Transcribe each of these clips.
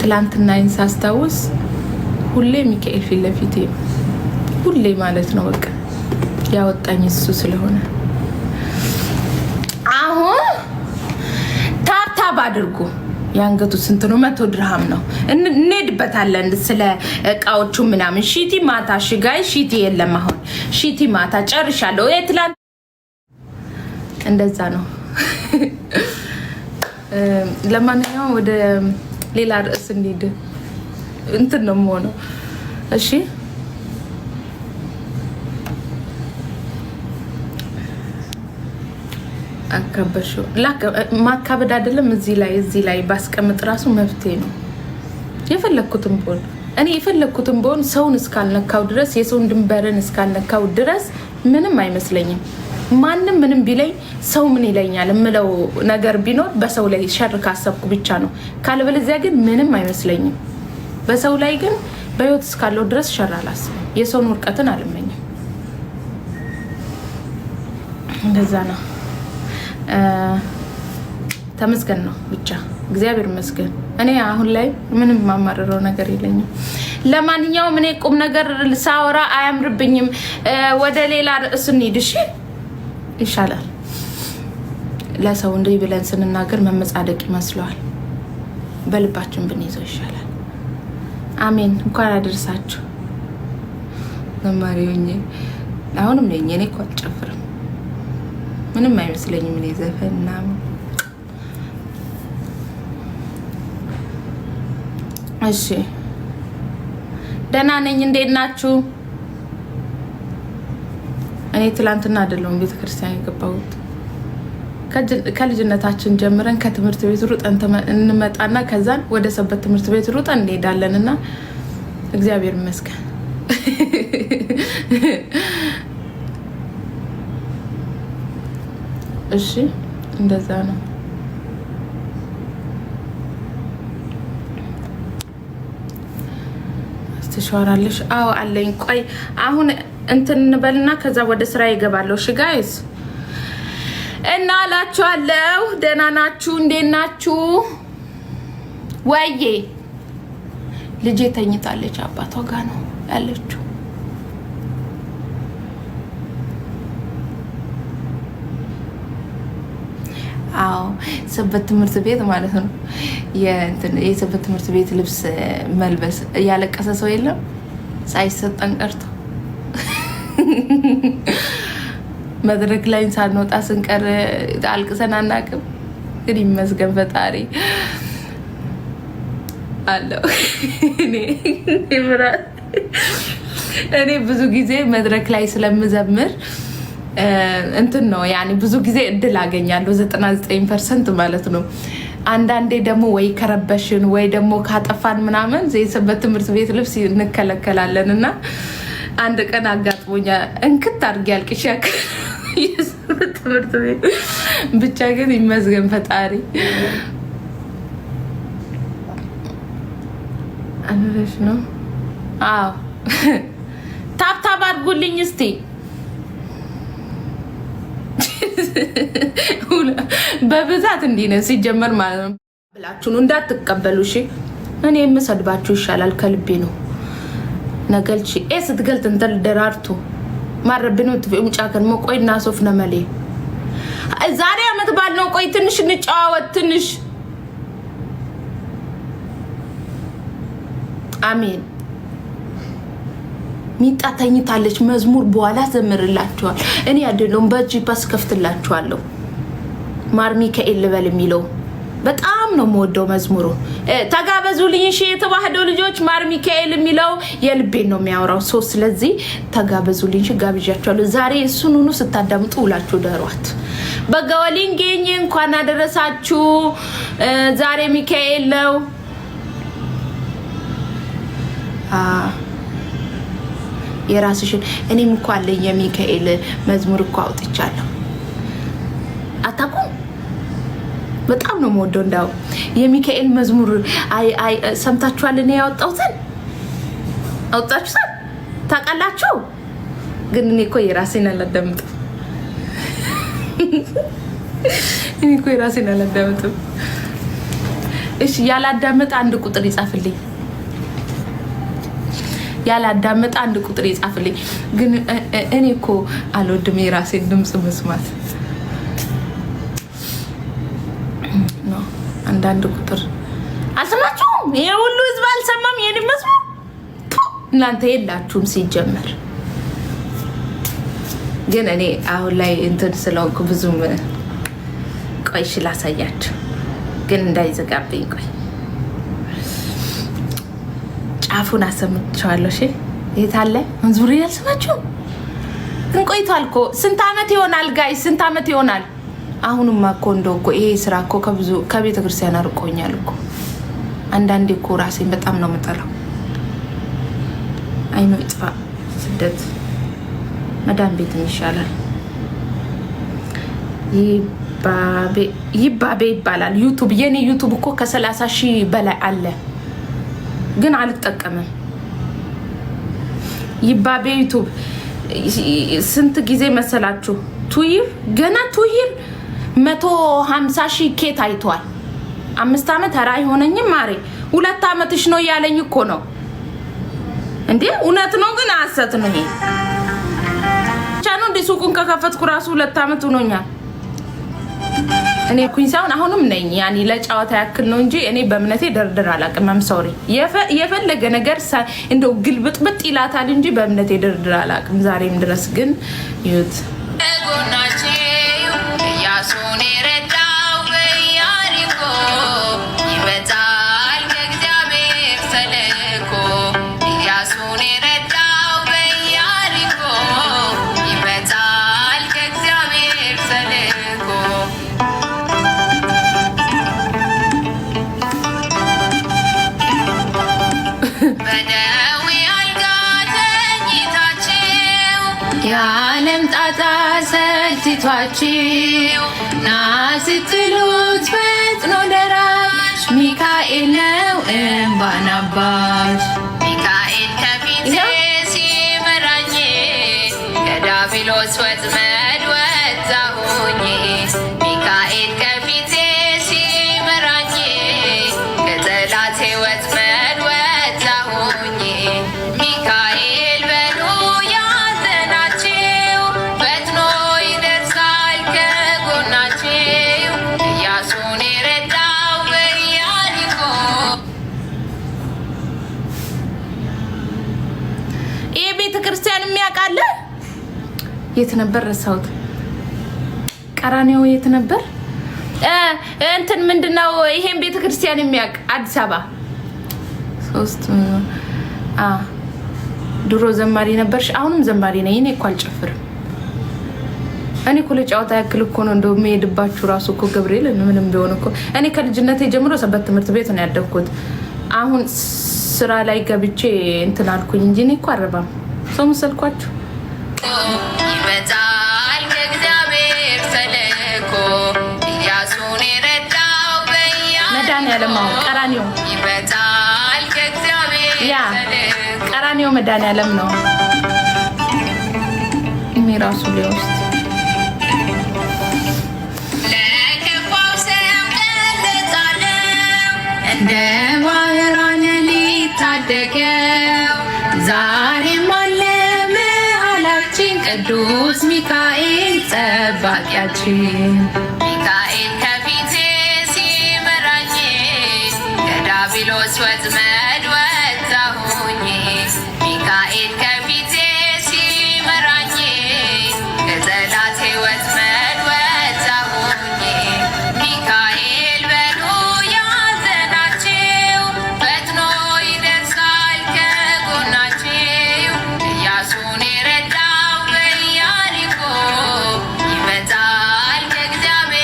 ትላንትና ሳስታውስ ሁሌ ሚካኤል ፊት ለፊቴ ሁሌ ማለት ነው በቃ ያወጣኝ እሱ ስለሆነ አሁን ታብታብ አድርጉ። ያንገቱ ስንት ነው? 100 ድርሃም ነው። እንሄድበታለን ስለ እቃዎቹ ምናምን። ሺቲ ማታ ሽጋይ ሺቲ የለም አሁን ሺቲ ማታ ጨርሻለሁ። ትላንት እንደዛ ነው። ለማንኛውም ወደ ሌላ ርዕስ እንሂድ። እንትን ነው የምሆነው። እሺ አካበሹ ማካበድ አይደለም። እዚህ ላይ ባስቀምጥ ራሱ መፍትሄ ነው። የፈለኩትን ቦን ሰውን እስካልነካው ድረስ የሰውን ድንበርን እስካልነካው ድረስ ምንም አይመስለኝም። ማንም ምንም ቢለኝ ሰው ምን ይለኛል እምለው ነገር ቢኖር በሰው ላይ ሸር ካሰብኩ ብቻ ነው። ካልበለዚያ ግን ምንም አይመስለኝም። በሰው ላይ ግን በህይወት እስካለው ድረስ ሸር አላስብም። የሰውን ውድቀትን አልመኝም። እንደዛ ነው። ተመስገን ነው ብቻ እግዚአብሔር ይመስገን። እኔ አሁን ላይ ምንም ማማረረው ነገር የለኝም። ለማንኛውም እኔ ቁም ነገር ሳወራ አያምርብኝም። ወደ ሌላ ርዕስ እንሂድ። እሺ ይሻላል። ለሰው እንዲህ ብለን ስንናገር መመጻደቅ ይመስለዋል። በልባችን ብንይዘው ይሻላል። አሜን። እንኳን አደረሳችሁ። ዘማሪውኝ አሁንም ነኝ። እኔ እኮ አልጨፍርም፣ ምንም አይመስለኝም። እኔ ዘፈንና እሺ ደህና ነኝ። እንዴት ናችሁ? እኔ ትላንትና አይደለም ቤተክርስቲያን የገባሁት። ከልጅነታችን ጀምረን ከትምህርት ቤት ሩጠን እንመጣና ከዛን ወደ ሰበት ትምህርት ቤት ሩጠን እንሄዳለንና እግዚአብሔር ይመስገን። እሺ እንደዛ ነው። አስተሻራለሽ? አዎ አለኝ። ቆይ አሁን እንትን እንበልና ከዛ ወደ ስራ ይገባለሁ። እሺ ጋይስ እና አላችኋለሁ። ደህና ናችሁ? እንዴት ናችሁ? ወይዬ ልጄ ተኝታለች። አባቷ ጋር ነው ያለችው። አዎ ሰበት ትምህርት ቤት ማለት ነው። የሰበት ትምህርት ቤት ልብስ መልበስ እያለቀሰ ሰው የለም ሳይሰጠን ቀርቶ መድረክ ላይ ሳንወጣ ስንቀር አልቅሰን አናውቅም። ግን ይመስገን ፈጣሪ አለው። እኔ ብዙ ጊዜ መድረክ ላይ ስለምዘምር እንትን ነው ያኔ ብዙ ጊዜ እድል አገኛለሁ 99% ማለት ነው። አንዳንዴ ደግሞ ወይ ከረበሽን ወይ ደግሞ ካጠፋን ምናምን የሰበት ትምህርት ቤት ልብስ እንከለከላለን እና አንድ ቀን አጋጥሞኛ እንክት አድርጌ አልቅሼ የሰበት ትምህርት ቤት ብቻ ግን ይመስገን ፈጣሪ አለሽ ነው። አዎ ታብታብ አድርጉልኝ እስቲ በብዛት እንዲህ ነው ሲጀመር ማለት ነው ብላችሁ ነው እንዳትቀበሉ። እሺ እኔ የምሰድባችሁ ይሻላል ከልቤ ነው። ነገልቺ ስትገልጥ እንተል ደራርቱ ማረብነው ትምጫ ከን መቆይና ሶፍ ነመሌ ዛሬ አመት ባል ነው። ቆይ ትንሽ እንጫወት ትንሽ። አሜን። ሚጣ ተኝታለች። መዝሙር በኋላ ዘምርላችኋል። እኔ አይደለም በጂ ፓስ ከፍትላችኋለሁ። ማር ሚካኤል ልበል የሚለው በጣም ነው የምወደው መዝሙሩ። ተጋበዙልኝ እሺ የተዋህዶ ልጆች። ማር ሚካኤል የሚለው የልቤን ነው የሚያወራው። ስለዚህ ተጋበዙልኝ እሺ ጋብዣችኋለሁ። ዛሬ እሱን ሁሉ ስታዳምጡ ውላችሁ ደሯት። በጋወሊንጌኝ እንኳን አደረሳችሁ። ዛሬ ሚካኤል ነው። የራስሽን እኔም እኮ አለኝ የሚካኤል መዝሙር እኮ አውጥቻለሁ። አታውቁም? በጣም ነው የምወደው። እንዳው የሚካኤል መዝሙር ሰምታችኋል? እኔ ያወጣሁትን አውጣችሁት ታውቃላችሁ? ግን እኔ እኮ የራሴን አላዳምጥም። እኔ እኮ የራሴን አላዳምጥም። እሺ ያላዳመጠ አንድ ቁጥር ይጻፍልኝ። ያላዳመጠ አንድ ቁጥር ይጻፍልኝ። ግን እኔ እኮ አልወድም የራሴን ድምጽ መስማት ነው። አንዳንድ ቁጥር አልሰማችሁም? ይሄ ሁሉ ህዝብ አልሰማም የኔ መስማት። እናንተ የላችሁም ሲጀመር። ግን እኔ አሁን ላይ እንትን ስለሆንኩ ብዙም ቆይ እሺ ላሳያችሁ፣ ግን እንዳይዘጋብኝ ቆይ ጫፉን አሰምቻለሁ። እሺ የት አለ መንዙሪ? ያልሰማችሁም ግን ቆይቷል እኮ ስንት አመት ይሆናል ጋይስ? ስንት አመት ይሆናል? አሁንማ እኮ እንደው እኮ ይሄ ስራ እኮ ከቤተ ክርስቲያን አርቆኛል እኮ። አንዳንዴ እኮ ራሴን በጣም ነው የምጠላው። አይኑ ይጥፋ ስደት መዳም ቤት ይሻላል። ይባቤ ይባላል ዩቱብ። የኔ ዩቱብ እኮ ከ30,000 በላይ አለ፣ ግን አልጠቀምም። ይባቤ ዩቱብ ስንት ጊዜ መሰላችሁ? ቱይር ገና ቱይር 150,000 ኬት አይቷል። 5 አመት ኧረ አይሆነኝም ማሬ 2 አመትሽ ነው ያለኝ እኮ ነው እንዴ። እውነት ነው ግን አሰት ነው ይሄ ቻኑ። እንደ ሱቁን ከከፈትኩ ራሱ 2 አመት ሆኖኛል። እኔ ኩንሳውን አሁንም ነኝ ያኒ ለጫወታ ያክል ነው እንጂ እኔ በእምነቴ ደርድር አላቅም። አም ሶሪ የፈለገ ነገር እንደው ግልብጥብጥ ይላታል እንጂ በእምነቴ ደርድር አላቅም ዛሬም ድረስ። ግን ይሁት የዓለም ጣጣ ሰልችቷችሁ ና ስትሉት ፈጥኖ ደራሽ ሚካኤል ነው እንባን አባሽ። ሚካኤል ከፊቴ ሲመራኝ ከዲያብሎስ ወጥመድ ወጣሁኝ። ሚካኤል ከፊቴ ሲመራኝ ከጠላቴ ወጥመድ ወጣሁኝ። ሚካኤል በሉ ያዘናችሁ ፈጥኖ ይደርሳል ከጎናችሁ። ኢያሱን የረዳው በኢያሪኮ። ይሄ ቤተክርስቲያን የሚያውቃለ የት ነበር? ረሳሁት። ቀራኒዮ የት ነበር? እንትን ምንድነው? ይሄን ቤተክርስቲያን የሚያውቅ አዲስ አበባ 3 ድሮ ዘማሪ ነበርሽ፣ አሁንም ዘማሪ ነኝ። እኔ እኮ አልጨፍርም። እኔ እኮ ለጫወታ ያክል እኮ ነው እንደው የምሄድባችሁ ራሱ እኮ ገብርኤል። ምንም ቢሆን እኮ እኔ ከልጅነቴ ጀምሮ ሰበት ትምህርት ቤት ነው ያደግኩት። አሁን ስራ ላይ ገብቼ እንትን አልኩኝ እንጂ እኔ እኮ አረባም ሰው መሰልኳችሁ። ይመጣል ከእግዚአብሔር ተልኮ ኢያሱን የረዳው መድኃኒዓለም ቀራኒዮ ይመጣል ከእግዚአብሔር ተልኮ። ቀራኒዮ መድኃኒዓለም ነው ራሱ ሊወስድ ለከፋው ሰው ቀለጣለው እንደ ባህራን ሊታደገው ዛሬም አለ መሃላችን ቅዱስ ሚካኤል ጠባቂያችን። ሚካኤል ከፊቴ ሲመራኝ ከዲያብሎስ ወጥመድ ወጣሁኝ። ሚካኤል ከፊቴ ሲመራኝ ከጠላቴ ወጥመድ ወጣሁኝ። ሚካኤል በሉ ያዘናችሁ ፈጥኖ ይደርሳል ከጎናችሁ። ኢያሱን የረዳው በኢያሪኮ ይመጣል ከእግዚአብሔር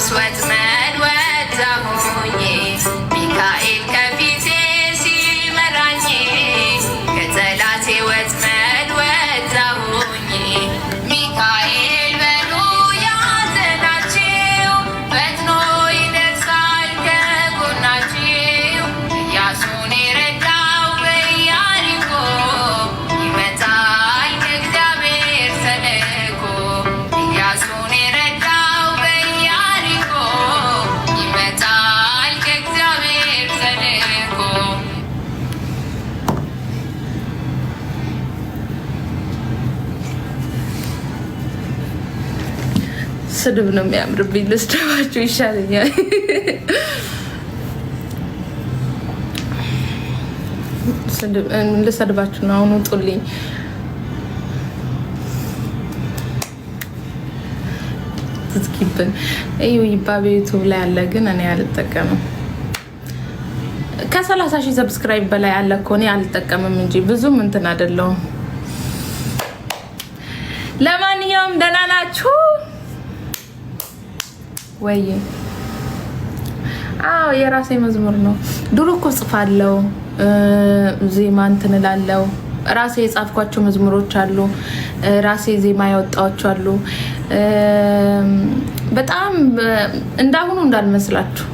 ወጥመድ ወጣሁኝ ሚካኤል ከፊቴ ሲመራኝ ከጠላቴ ወጥመድ ወጣሁኝ ሚካኤል በሉ ያዘናችሁ ፈጥኖ ይደርሳል ከጎናችሁ ኢያሱን የረዳው በኢያሪኮ ይመጣል ከእግዚአብሔር ተልኮ ኢያሱን የረዳው በኢያሪኮ ይመጣል ከእግዚአብሔር ተልኮ። ስድብ ነው የሚያምርብኝ። ልስደባችሁ ይሻለኛል። ልሰድባችሁ ነው። አሁን ውጡልኝ። ትዝኪብን እዩ ይባቤ ዩቱብ ላይ አለ፣ ግን እኔ አልጠቀምም። ከ30,000 ሰብስክራይብ በላይ አለ እኮ እኔ አልጠቀምም እንጂ ብዙም እንትን አይደለሁም። ለማንኛውም ደህና ናችሁ ወይ? አዎ የራሴ መዝሙር ነው። ድሮ እኮ ጽፋለሁ፣ ዜማ እንትን እላለሁ። ራሴ የጻፍኳቸው መዝሙሮች አሉ፣ ራሴ ዜማ ያወጣኋቸው አሉ። በጣም እንዳሁኑ እንዳልመስላችሁ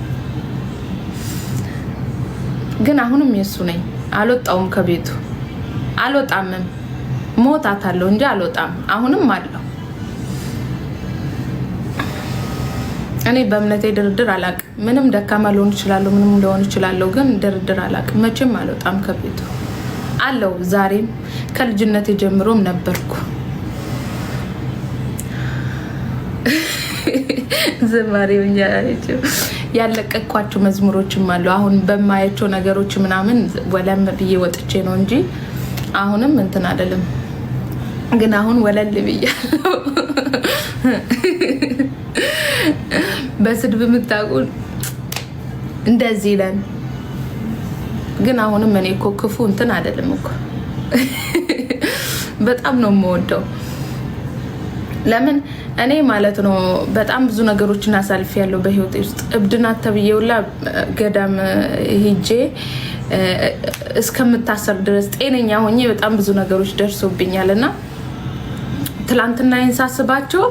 ግን አሁንም የሱ ነኝ። አልወጣውም፣ ከቤቱ አልወጣምም። ሞታታለሁ እንጂ አልወጣም። አሁንም አለው። እኔ በእምነቴ ድርድር አላቅም። ምንም ደካማ ሊሆን ይችላል፣ ምንም ሊሆን ይችላል፣ ግን ድርድር አላቅም። መቼም አልወጣም ከቤቱ አለው። ዛሬም ከልጅነቴ ጀምሮም ነበርኩ። ዘማሪው ያለቀኳቸው መዝሙሮችም አሉ። አሁን በማያቸው ነገሮች ምናምን ወለም ብዬ ወጥቼ ነው እንጂ አሁንም እንትን አይደለም። ግን አሁን ወለል ብያለሁ። በስድብ የምታውቁን እንደዚህ ይለን። ግን አሁንም እኔ እኮ ክፉ እንትን አይደለም እኮ በጣም ነው የምወደው። ለምን እኔ ማለት ነው በጣም ብዙ ነገሮችን አሳልፌያለሁ በህይወቴ ውስጥ። እብድናት ተብዬውላ ገዳም ሄጄ እስከምታሰር ድረስ ጤነኛ ሆኜ በጣም ብዙ ነገሮች ደርሶብኛልና ትላንትና ሳስባቸው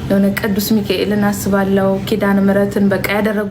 የሆነ ቅዱስ ሚካኤልን አስባለሁ፣ ኪዳነ ምሕረትን በቃ ያደረጉ